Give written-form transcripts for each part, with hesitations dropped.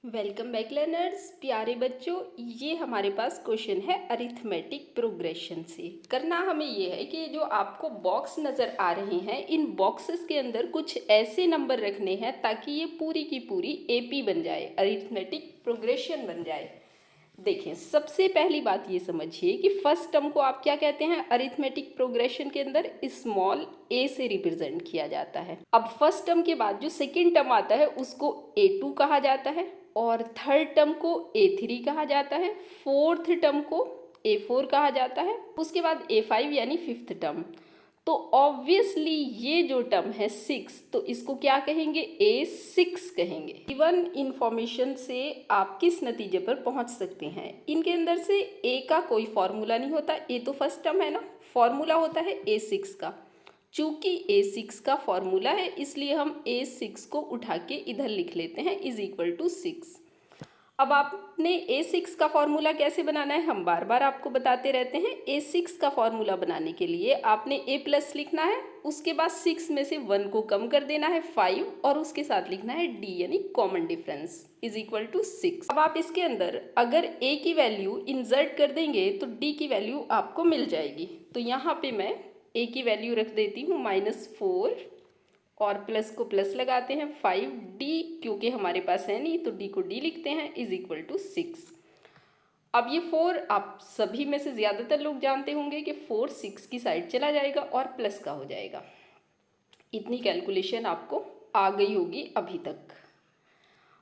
Welcome back learners. प्यारे बच्चों, ये हमारे पास क्वेश्चन है अरिथमेटिक प्रोग्रेशन से। करना हमें ये है कि जो आपको बॉक्स नज़र आ रहे हैं, इन बॉक्सेस के अंदर कुछ ऐसे नंबर रखने हैं ताकि ये पूरी की पूरी एपी बन जाए, अरिथमेटिक प्रोग्रेशन बन जाए। देखें, सबसे पहली बात ये समझिए कि फर्स्ट टर्म को आप क्या कहते हैं अरिथमेटिक प्रोग्रेशन के अंदर, स्मॉल ए से रिप्रेजेंट किया जाता है। अब फर्स्ट टर्म के बाद जो सेकेंड टर्म आता है उसको A2 कहा जाता है, और थर्ड टर्म को A3 कहा जाता है, फोर्थ टर्म को A4 कहा जाता है, उसके बाद A5 यानी फिफ्थ टर्म। तो ऑब्वियसली ये जो टर्म है 6, तो इसको क्या कहेंगे, A6 कहेंगे। गिवन इंफॉर्मेशन से आप किस नतीजे पर पहुंच सकते हैं, इनके अंदर से A का कोई फॉर्मूला नहीं होता, A तो फर्स्ट टर्म है ना, फॉर्मूला होता है A6 का। चूंकि A6 का फॉर्मूला है इसलिए हम A6 को उठा के इधर लिख लेते हैं इज इक्वल टू 6। अब आपने A6 का फॉर्मूला कैसे बनाना है, हम बार बार आपको बताते रहते हैं। A6 का फॉर्मूला बनाने के लिए आपने A प्लस लिखना है, उसके बाद 6 में से 1 को कम कर देना है 5, और उसके साथ लिखना है D यानी common difference is equal to 6। अब आप इसके अंदर अगर A की वैल्यू इंसर्ट कर देंगे तो D की वैल्यू आपको मिल जाएगी। तो यहाँ पे मैं A की वैल्यू रख देती हूँ -4, और प्लस को प्लस लगाते हैं 5D, क्योंकि हमारे पास है नहीं तो D को D लिखते हैं इज इक्वल टू 6। अब ये 4 आप सभी में से ज़्यादातर लोग जानते होंगे कि 4 6 की साइड चला जाएगा और प्लस का हो जाएगा। इतनी कैलकुलेशन आपको आ गई होगी अभी तक,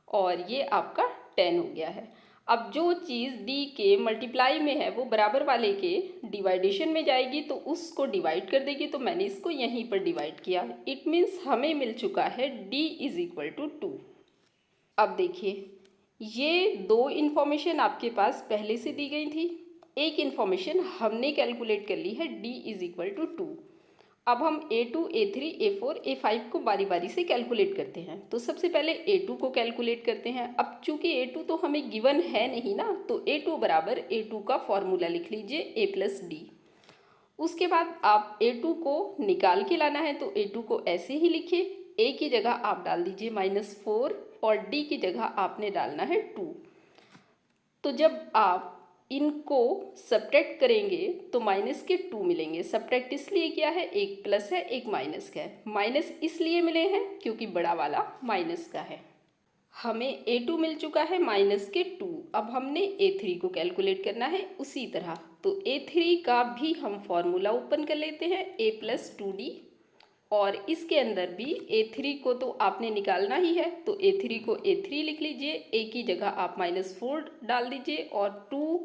और ये आपका 10 हो गया है। अब जो चीज़ D के मल्टीप्लाई में है वो बराबर वाले के डिवाइडेशन में जाएगी तो उसको डिवाइड कर देगी, तो मैंने इसको यहीं पर डिवाइड किया। इट मीन्स हमें मिल चुका है D इज इक्वल टू 2। अब देखिए, ये दो इन्फॉर्मेशन आपके पास पहले से दी गई थी, एक इन्फॉर्मेशन हमने कैलकुलेट कर ली है D इज इक्वल टू 2। अब हम A2, A3, A4, A5 को बारी बारी से कैलकुलेट करते हैं। तो सबसे पहले A2 को कैलकुलेट करते हैं। अब चूंकि A2 तो हमें गिवन है नहीं ना, तो A2 बराबर A2 का फॉर्मूला लिख लीजिए A प्लस D। उसके बाद आप A2 को निकाल के लाना है, तो A2 को ऐसे ही लिखिए, A की जगह आप डाल दीजिए -4 और D की जगह आपने डालना है 2। तो जब आप इनको सब्ट्रैक्ट करेंगे तो माइनस के 2 मिलेंगे। सब्ट्रैक्ट इसलिए किया है, एक प्लस है एक माइनस का है। माइनस इसलिए मिले हैं क्योंकि बड़ा वाला माइनस का है। हमें A2 मिल चुका है माइनस के 2। अब हमने A3 को कैलकुलेट करना है उसी तरह। तो A3 का भी हम फॉर्मूला ओपन कर लेते हैं A प्लस 2D, और इसके अंदर भी A3 को तो आपने निकालना ही है, तो A3 को A3 लिख लीजिए, A की जगह आप -4 डाल दीजिए और 2,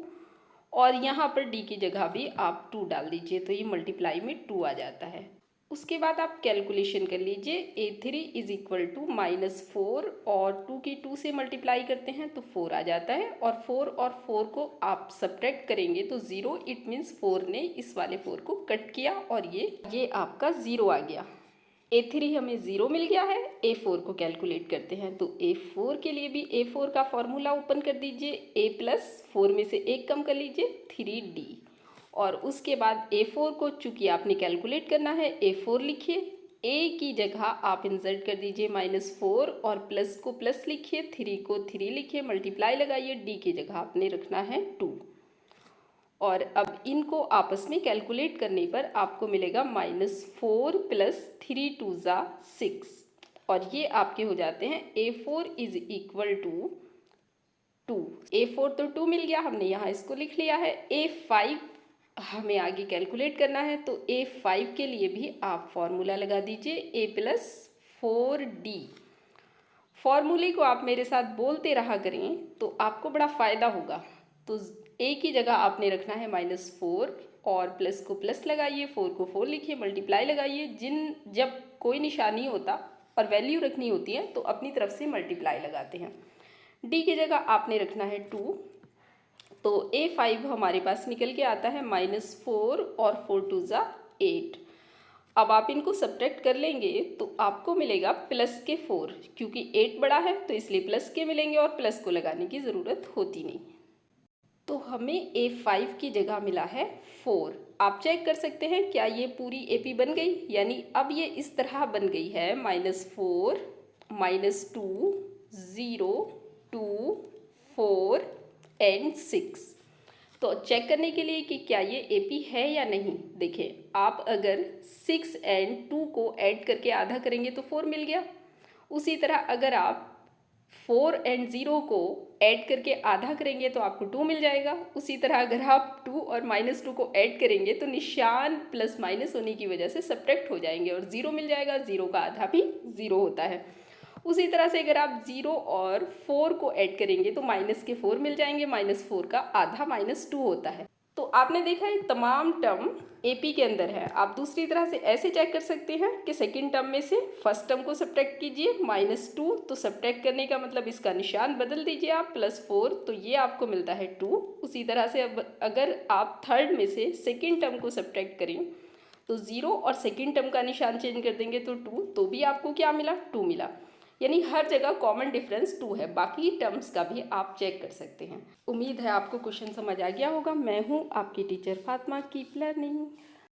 और यहाँ पर D की जगह भी आप 2 डाल दीजिए, तो ये मल्टीप्लाई में 2 आ जाता है। उसके बाद आप कैलकुलेशन कर लीजिए, A3 इज इक्वल टू -4 और 2 की 2 से मल्टीप्लाई करते हैं तो 4 आ जाता है, और 4 को आप सब्ट्रैक्ट करेंगे तो 0। इट मीन्स 4 ने इस वाले 4 को कट किया और ये आपका 0 आ गया। A3 हमें 0 मिल गया है। A4 को कैलकुलेट करते हैं, तो A4 के लिए भी A4 का फॉर्मूला ओपन कर दीजिए, A प्लस 4 में से 1 कम कर लीजिए 3D, और उसके बाद A4 को चूंकि आपने कैलकुलेट करना है A4 लिखिए, A की जगह आप इंसर्ट कर दीजिए -4 और प्लस को प्लस लिखिए, 3 को 3 लिखिए, मल्टीप्लाई लगाइए, D की जगह आपने रखना है 2, और अब इनको आपस में कैलकुलेट करने पर आपको मिलेगा -4 + 3 × 2 = 6, और ये आपके हो जाते हैं A4 is equal to 2। A4 तो 2 मिल गया, हमने यहाँ इसको लिख लिया है। A5 हमें आगे कैलकुलेट करना है, तो A5 के लिए भी आप फॉर्मूला लगा दीजिए A प्लस 4D। फॉर्मूले को आप मेरे साथ बोलते रहा करें तो आपको बड़ा फ़ायदा होगा। तो A की जगह आपने रखना है -4 और प्लस को प्लस लगाइए, 4 को 4 लिखिए, मल्टीप्लाई लगाइए। जब कोई निशानी होता और वैल्यू रखनी होती है तो अपनी तरफ से मल्टीप्लाई लगाते हैं। D की जगह आपने रखना है 2, तो A5 हमारे पास निकल के आता है -4 और 4 × 2 = 8। अब आप इनको सब्ट्रैक्ट कर लेंगे तो आपको मिलेगा प्लस के 4, क्योंकि 8 बड़ा है तो इसलिए प्लस के मिलेंगे और प्लस को लगाने की ज़रूरत होती नहीं। तो हमें A5 की जगह मिला है 4। आप चेक कर सकते हैं क्या ये पूरी AP बन गई, यानी अब ये इस तरह बन गई है -4 -2 0 2 4 एंड 6। तो चेक करने के लिए कि क्या ये एपी है या नहीं, देखिए आप अगर 6 एंड 2 को ऐड करके आधा करेंगे तो 4 मिल गया। उसी तरह अगर आप 4 एंड 0 को ऐड करके आधा करेंगे तो आपको 2 मिल जाएगा। उसी तरह अगर आप 2 और -2 को ऐड करेंगे तो निशान प्लस माइनस होने की वजह से सब्ट्रैक्ट हो जाएंगे और 0 मिल जाएगा। 0 का आधा भी 0 होता है। उसी तरह से अगर आप 0 और 4 को ऐड करेंगे तो माइनस के 4 मिल जाएंगे। -4 का आधा -2 होता है। तो आपने देखा है तमाम टर्म एपी के अंदर है। आप दूसरी तरह से ऐसे चेक कर सकते हैं कि सेकंड टर्म में से फर्स्ट टर्म को सब्ट्रैक्ट कीजिए -2, तो सब्ट्रैक्ट करने का मतलब इसका निशान बदल दीजिए आप +4, तो ये आपको मिलता है 2। उसी तरह से अब अगर आप थर्ड में से सेकंड टर्म को सब्ट्रैक्ट करें तो 0 और सेकंड टर्म का निशान चेंज कर देंगे तो 2, तो भी आपको क्या मिला, 2 मिला। यानी हर जगह कॉमन डिफरेंस 2 है। बाकी टर्म्स का भी आप चेक कर सकते हैं। उम्मीद है आपको क्वेश्चन समझ आ गया होगा। मैं हूँ आपकी टीचर फातिमा, कीप लर्निंग।